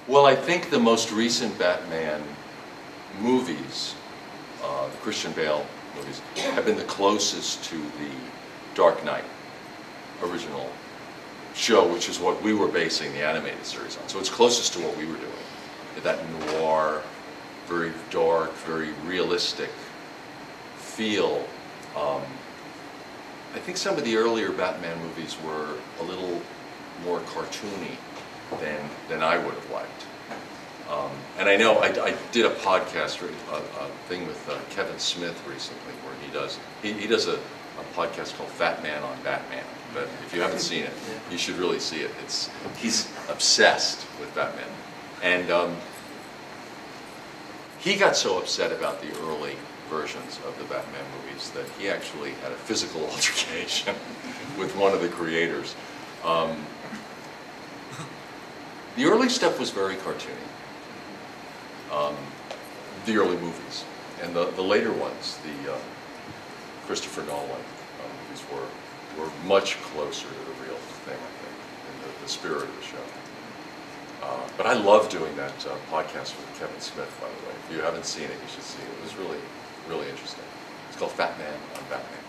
Well, I think the most recent Batman movies, the Christian Bale movies, have been the closest to the Dark Knight original show, which is what we were basing the animated series on. So it's closest to what we were doing. That noir, very dark, very realistic feel. I think some of the earlier Batman movies were a little more cartoony than I would have liked. And I know I did a podcast, a thing with Kevin Smith recently, where he does a podcast called Fat Man on Batman. But if you haven't seen it, you should really see it. He's obsessed with Batman, and he got so upset about the early versions of the Batman movies that he actually had a physical altercation with one of the creators. The early stuff was very cartoony, the early movies, and the later ones, the Christopher Nolan movies were much closer to the real thing, I think, in the spirit of the show. But I love doing that podcast with Kevin Smith, by the way. If you haven't seen it, you should see it. It was really, really interesting. It's called Fat Man on Batman.